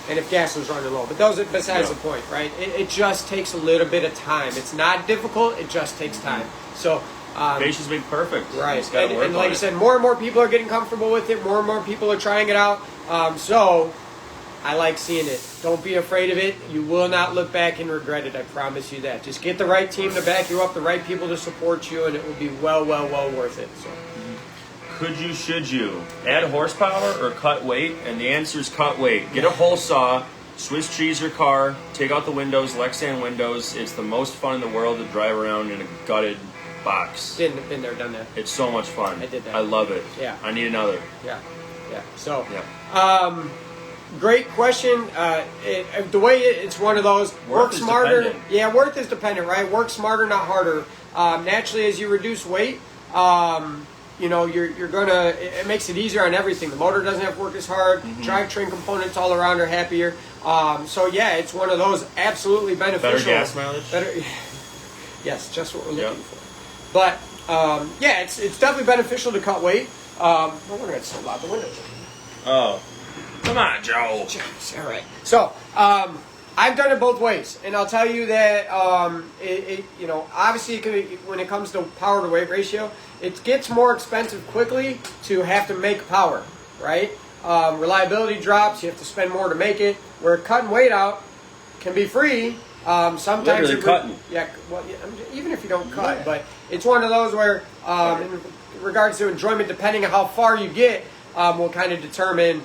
and if gas was running low. But those are besides the point, right? It just takes a little bit of time. It's not difficult. It just takes time. So patience makes perfect. Right. And like I said, more and more people are getting comfortable with it. More and more people are trying it out. So I like seeing it. Don't be afraid of it. You will not look back and regret it. I promise you that. Just get the right team to back you up, the right people to support you, and it will be well worth it. So. Could you, should you add horsepower or cut weight? And the answer is cut weight. Get a hole saw, Swiss cheese your car, take out the windows, Lexan windows. It's the most fun in the world to drive around in a gutted box. Been there, done that. It's so much fun. I did that. I love it. Yeah. I need another. Yeah. So, Yeah. great question. The way it's one of those work is smarter. dependent. Yeah, worth is dependent, right? Work smarter, not harder. Naturally, as you reduce weight, you know, you're gonna. It makes it easier on everything. The motor doesn't have to work as hard. Drivetrain components all around are happier. So yeah, it's one of those absolutely beneficial. Better gas mileage. Better. Yes, just what we're looking for. But yeah, it's definitely beneficial to cut weight. No wonder it's so loud. The windows. Oh, come on, Joe. Jeez, all right. So I've done it both ways, and I'll tell you that you know, obviously when it comes to power to weight ratio, it gets more expensive quickly to have to make power, right? Reliability drops. You have to spend more to make it. Where cutting weight out can be free. Sometimes Literally cutting. Yeah, well, even if you don't cut, but it's one of those where, in regards to enjoyment, depending on how far you get, will kind of determine,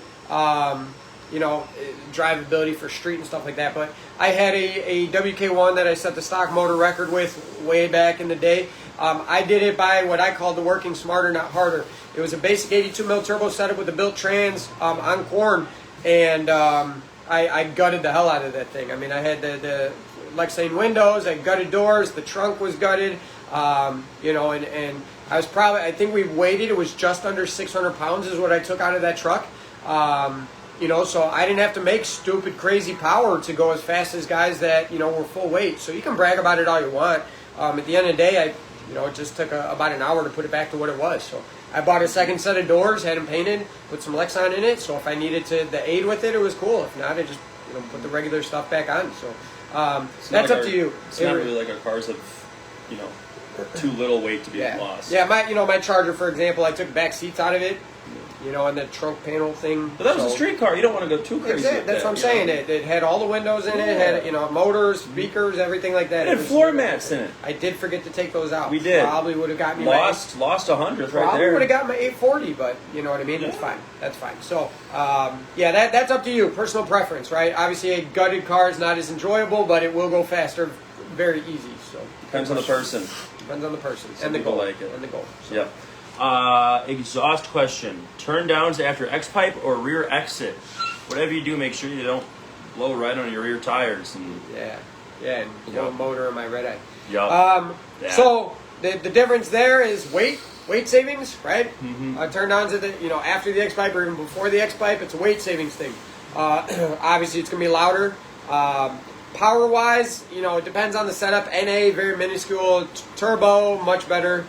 you know, drivability for street and stuff like that. But I had a WK1 that I set the stock motor record with way back in the day. I did it by what I called the working smarter, not harder. It was a basic 82 mil turbo setup with a built trans on corn, and I gutted the hell out of that thing. I mean, I had the Lexan windows, I gutted doors, the trunk was gutted, you know, and I was probably, I think we weighted, it was just under 600 pounds is what I took out of that truck. You know, so I didn't have to make stupid, crazy power to go as fast as guys that, you know, were full weight. So you can brag about it all you want. At the end of the day, you know, it just took about an hour to put it back to what it was. So I bought a second set of doors, had them painted, put some Lexan in it. So if I needed to aid with it, it was cool. If not, I just, you know, put the regular stuff back on. So that's up to you. It's not really like our cars have, you know, too little weight to be lost. Yeah, my Charger, for example, I took back seats out of it. You know, and the trunk panel thing. But that was a street car. You don't want to go too crazy. Exactly. That's what I'm saying. It had all the windows in it. It had, you know, motors, speakers, everything like that. It had floor mats in it. I did forget to take those out. We did. Probably would have got me lost 100th right there. Probably would have got my 840, but you know what I mean. Yeah. That's fine. That's fine. So yeah, that's up to you. Personal preference, right? Obviously, a gutted car is not as enjoyable, but it will go faster, very easy. So depends on the person. Depends on the person. Some people like it. And the goal. So. Yep. Exhaust question. Turn downs after X-pipe or rear exit? Whatever you do, make sure you don't blow right on your rear tires. And and blow a motor in my red eye. Yep. So the difference there is weight savings, right? Turn downs at the, you know, after the X-pipe or even before the X-pipe, it's a weight savings thing. Obviously, it's gonna be louder. Power wise, you know, it depends on the setup. NA, very minuscule. Turbo, much better.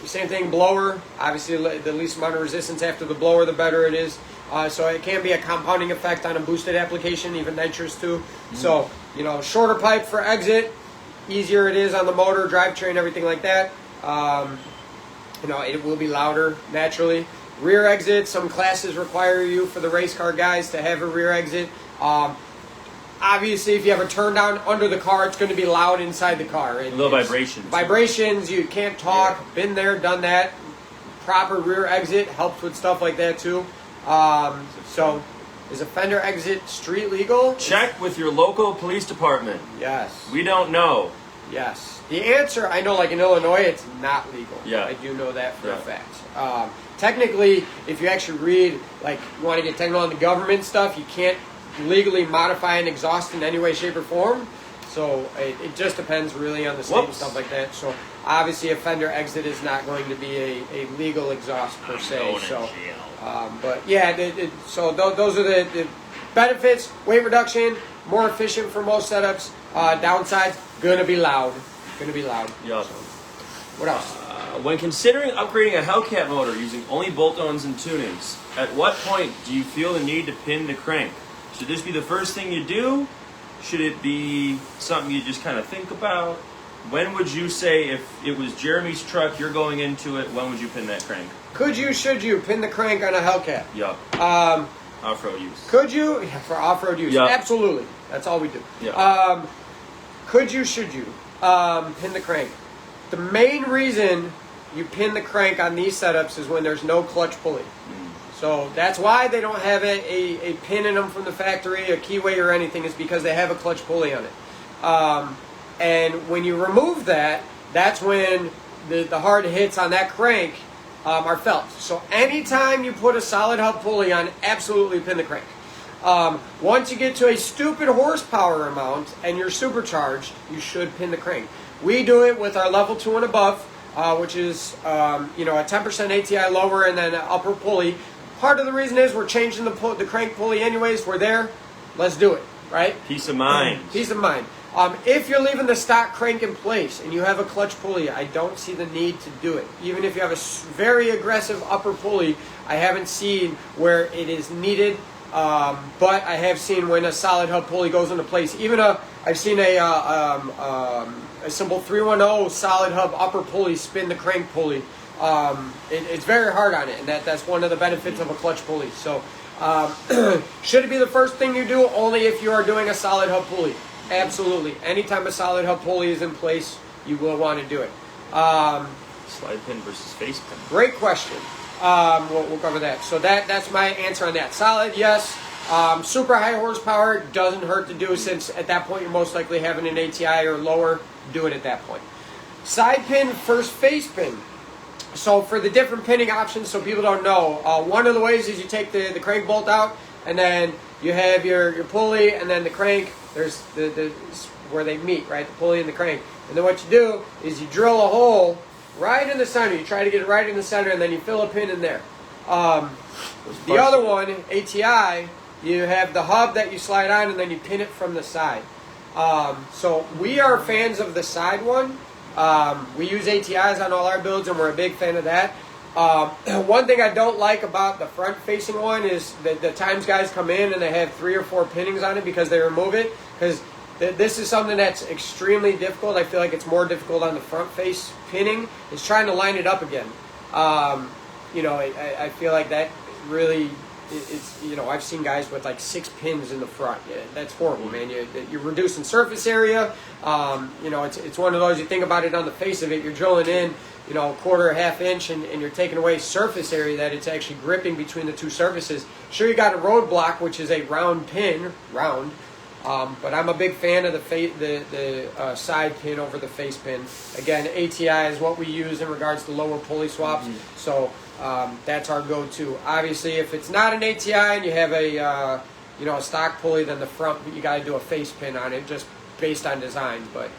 Same thing, blower. Obviously, the least amount of resistance after the blower, the better it is. So it can be a compounding effect on a boosted application, even nitrous too. So, you know, shorter pipe for exit, easier it is on the motor, drivetrain, everything like that. You know, it will be louder naturally. Rear exit, some classes require you, for the race car guys, to have a rear exit. Obviously, if you have a turn down under the car, it's going to be loud inside the car. A little vibrations. Vibrations, you can't talk. Yeah. Been there, done that. Proper rear exit helps with stuff like that too. So, is a fender exit street legal? Check with your local police department. Yes. We don't know. Yes. The answer, I know, like in Illinois, it's not legal. Yeah. I do know that for a fact. Technically, if you actually read, like, you want to get technical on the government stuff, you can't legally modify an exhaust in any way, shape, or form. So it just depends really on the state and stuff like that. So obviously a fender exit is not going to be a legal exhaust per se. So, but yeah, so those are the benefits. Weight reduction, more efficient for most setups. Downsides, gonna be loud. Yep. So, what else? When considering upgrading a Hellcat motor using only bolt-ons and tunings, at what point do you feel the need to pin the crank? Should this be the first thing you do? Should it be something you just kind of think about? When would you say, if it was Jeremy's truck, you're going into it, when would you pin that crank? Could you, should you pin the crank on a Hellcat? Yup. Off-road use. Could you? Yeah, for off-road use. Yep. Absolutely. That's all we do. Yep. Could you, should you pin the crank? The main reason you pin the crank on these setups is when there's no clutch pulley. So that's why they don't have a pin in them from the factory, a keyway or anything, is because they have a clutch pulley on it. And when you remove that, that's when the hard hits on that crank are felt. So anytime you put a solid hub pulley on, absolutely pin the crank. Once you get to a stupid horsepower amount and you're supercharged, you should pin the crank. We do it with our level 2 and above, which is a 10% ATI lower and then an upper pulley. Part of the reason is we're changing the crank pulley anyways. We're there. Let's do it, right? Peace of mind. Peace of mind. If you're leaving the stock crank in place and you have a clutch pulley, I don't see the need to do it. Even if you have a very aggressive upper pulley, I haven't seen where it is needed. But I have seen when a solid hub pulley goes into place. Even I've seen a simple 310 solid hub upper pulley spin the crank pulley. It's very hard on it, and that's one of the benefits of a clutch pulley. So, should it be the first thing you do? Only if you are doing a solid hub pulley. Absolutely. Anytime a solid hub pulley is in place, you will want to do it. Slide pin versus face pin. Great question. We'll cover that. So that's my answer on that. Solid, yes. Super high horsepower doesn't hurt to do, since at that point you're most likely having an ATI or lower. Do it at that point. Side pin versus face pin. So for the different pinning options, so people don't know, one of the ways is you take the crank bolt out, and then you have your pulley, and then the crank. There's the where they meet, right? The pulley and the crank. And then what you do is you drill a hole right in the center. You try to get it right in the center, and then you fill a pin in there. The other one, ATI, you have the hub that you slide on, and then you pin it from the side. So we are fans of the side one. We use ATIs on all our builds, and we're a big fan of that. One thing I don't like about the front-facing one is that the times guys come in and they have 3 or 4 pinnings on it because they remove it. Because this is something that's extremely difficult. I feel like it's more difficult on the front-face pinning. It's trying to line it up again. I feel like that really... I've seen guys with like 6 pins in the front. Yeah, that's horrible, man. You're reducing surface area. It's one of those, you think about it on the face of it, you're drilling in, a quarter or half inch, and you're taking away surface area that it's actually gripping between the two surfaces. Sure, you got a roadblock, which is a round pin, but I'm a big fan of the side pin over the face pin. Again, ATI is what we use in regards to lower pulley swaps. So that's our go-to. Obviously, if it's not an ATI and you have a stock pulley, then the front, you got to do a face pin on it, just based on design. But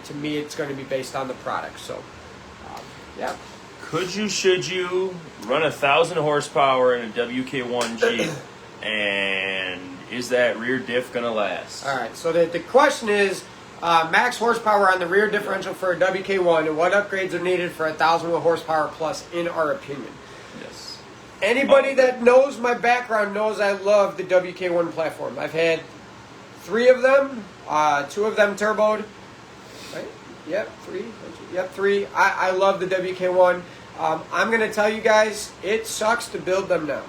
to me, it's going to be based on the product. So, yeah. Should you run 1,000 horsepower in a WK1 Jeep, and is that rear diff going to last? All right. So the question is, max horsepower on the rear differential for a WK1, and what upgrades are needed for 1,000 horsepower plus, in our opinion. Yes. Anybody that knows my background knows I love the WK1 platform. I've had 3 of them, 2 of them turboed. Right? Yep, 3. Yep, 3. I love the WK1. I'm going to tell you guys, it sucks to build them now.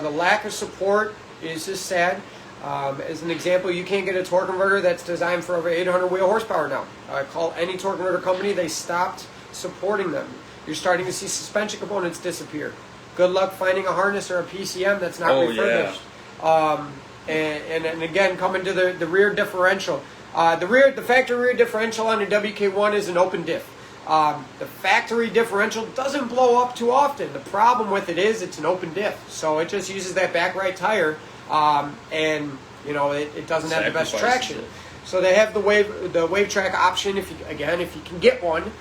The lack of support is just sad. As an example, you can't get a torque converter that's designed for over 800 wheel horsepower now. Call any torque converter company, they stopped supporting them. You're starting to see suspension components disappear. Good luck finding a harness or a PCM that's not refurbished. Yeah. And again, coming to the rear differential. The factory rear differential on a WK1 is an open diff. The factory differential doesn't blow up too often. The problem with it is it's an open diff. So it just uses that back right tire. It doesn't have the best traction. So they have the wave track option if you can get one,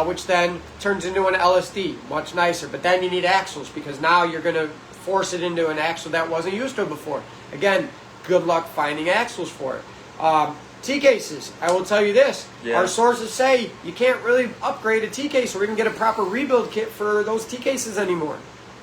which then turns into an LSD, much nicer. But then you need axles, because now you're going to force it into an axle that wasn't used to before. Again, good luck finding axles for it. T-cases, I will tell you this. Yeah. Our sources say you can't really upgrade a T-case or even get a proper rebuild kit for those T-cases anymore.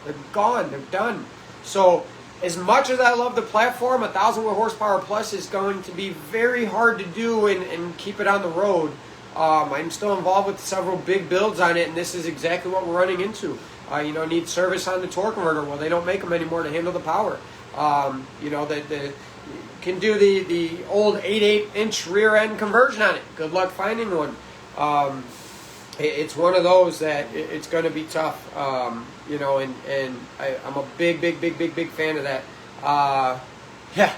They're gone. They're done. So as much as I love the platform, 1,000 horsepower plus is going to be very hard to do and keep it on the road. I'm still involved with several big builds on it, and this is exactly what we're running into. Need service on the torque converter. Well, they don't make them anymore to handle the power. Can do the old 8/8 inch rear end conversion on it. Good luck finding one. it's one of those that it's going to be tough, you know, and I'm a big fan of that. Yeah.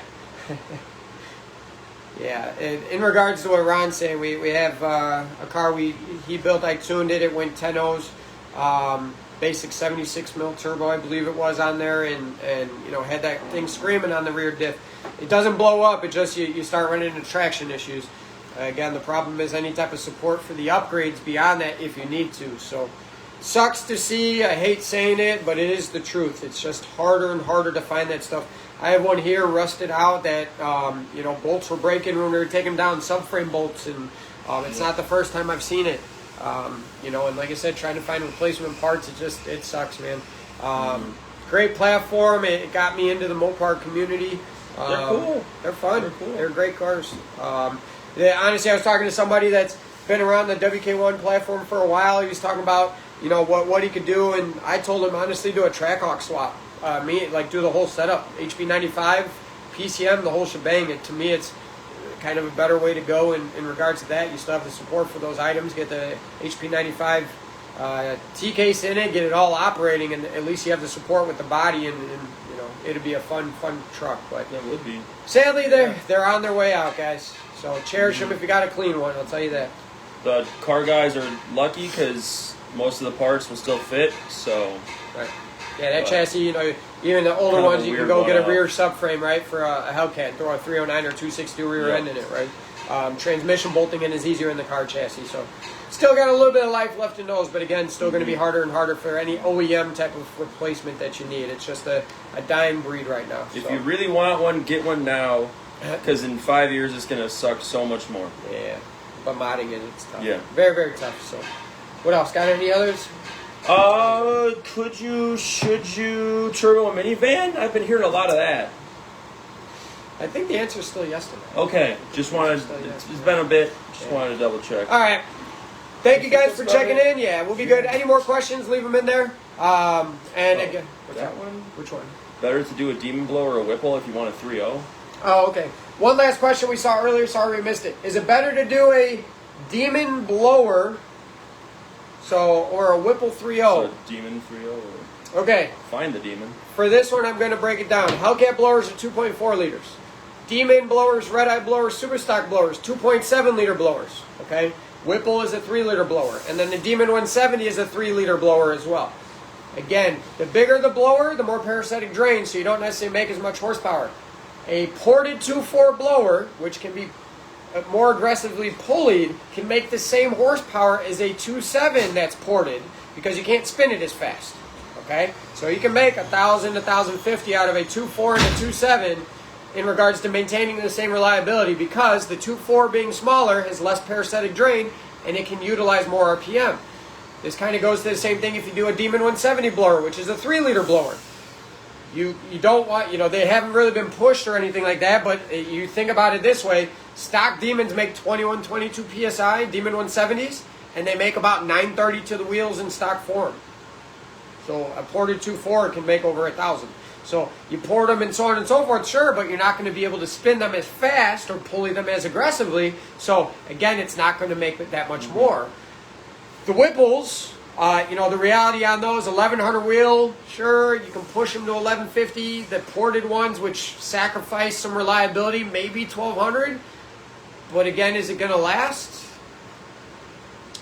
Yeah, in regards to what Ron's saying, we have a car he built. I tuned it. It went 10-O's, basic 76 mil turbo, I believe it was on there, and you know, had that thing screaming on the rear diff. It doesn't blow up. It just you start running into traction issues. Again, the problem is any type of support for the upgrades beyond that if you need to. So, sucks to see. I hate saying it, but it is the truth. It's just harder and harder to find that stuff. I have one here rusted out that, you know, bolts were breaking when we were taking down subframe bolts, and it's not the first time I've seen it. You know, and like I said, trying to find replacement parts, it sucks, man. Great platform. It got me into the Mopar community. They're cool. They're fun. They're cool. They're great cars. Honestly, I was talking to somebody that's been around the WK1 platform for a while. He was talking about, you know, what he could do, and I told him, honestly, do a Trackhawk swap. Do the whole setup, HB95, PCM, the whole shebang. To me, it's kind of a better way to go in regards to that. You still have the support for those items, get the HP95 T-case in it, get it all operating, and at least you have the support with the body, and you know, it'd be a fun truck. But it would be. Sadly, they're on their way out, guys. So cherish them if you got a clean one, I'll tell you that. The car guys are lucky because most of the parts will still fit, so... Right. Yeah, that chassis, you know, even the older ones, you can go get a rear subframe, right, for a Hellcat, throw a 309 or 262 rear end in it, right? Transmission bolting in is easier in the car chassis, so still got a little bit of life left in those, but again, still going to be harder and harder for any OEM type of replacement that you need. It's just a dying breed right now. If you really want one, get one now, because in 5 years it's going to suck so much more. Yeah, but modding it, it's tough. Yeah. Very, very tough. So, what else? Got any others? Should you turbo a minivan? I've been hearing a lot of that. I think the answer is still yes to that. Okay, just wanted, it's been a bit, wanted to double check. All right. Thank you guys for checking in. Yeah, we'll be good. Any more questions, leave them in there. Again, that one? Which one? Better to do a Demon Blow or a Whipple if you want a 3.0. Oh, okay. One last question we saw earlier. Sorry we missed it. Is it better to do a Demon Blower or a Whipple 3.0? So a Demon 3.0 or... Okay. Find the Demon. For this one, I'm going to break it down. Hellcat blowers are 2.4 liters. Demon blowers, Red Eye blowers, Superstock blowers, 2.7 liter blowers. Okay? Whipple is a 3 liter blower. And then the Demon 170 is a 3 liter blower as well. Again, the bigger the blower, the more parasitic drain, so you don't necessarily make as much horsepower. A ported 2.4 blower, which can be more aggressively pulleyed, can make the same horsepower as a 2.7 that's ported because you can't spin it as fast. Okay? So you can make 1,000 to 1,050 out of a 2.4 and a 2.7 in regards to maintaining the same reliability because the 2.4 being smaller has less parasitic drain and it can utilize more RPM. This kind of goes to the same thing if you do a Demon 170 blower, which is a 3 liter blower. You don't want, you know, they haven't really been pushed or anything like that, but you think about it this way, stock Demons make 21, 22 PSI, Demon 170s, and they make about 930 to the wheels in stock form. So a ported 2.4 can make over 1,000. So you port them and so on and so forth, sure, but you're not going to be able to spin them as fast or pulley them as aggressively. So again, it's not going to make it that much more. The Whipples, you know, the reality on those, 1,100 wheel, sure, you can push them to 1,150. The ported ones, which sacrifice some reliability, maybe 1,200. But again, is it going to last?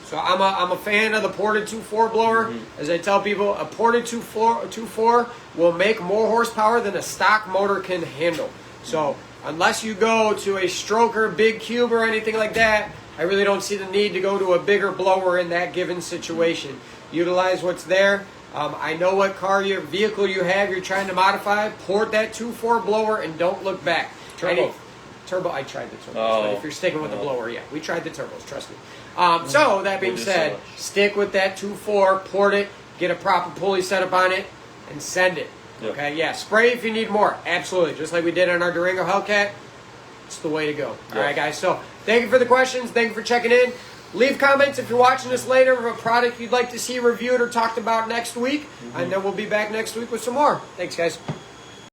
So I'm a fan of the ported 2.4 blower. As I tell people, a ported 2.4 will make more horsepower than a stock motor can handle. So unless you go to a stroker, big cube, or anything like that, I really don't see the need to go to a bigger blower in that given situation. Utilize what's there. I know what vehicle you have you're trying to modify. Port that 2.4 blower and don't look back. Turbo. Turbo, I tried the turbos. Oh. But if you're sticking with the blower, yeah. We tried the turbos, trust me. So, that being said, stick with that 2.4, port it, get a proper pulley setup on it, and send it. Yep. Okay, yeah. Spray if you need more. Absolutely. Just like we did on our Durango Hellcat. It's the way to go. Yep. All right, guys. So, thank you for the questions. Thank you for checking in. Leave comments if you're watching this later of a product you'd like to see reviewed or talked about next week. And then we'll be back next week with some more. Thanks, guys.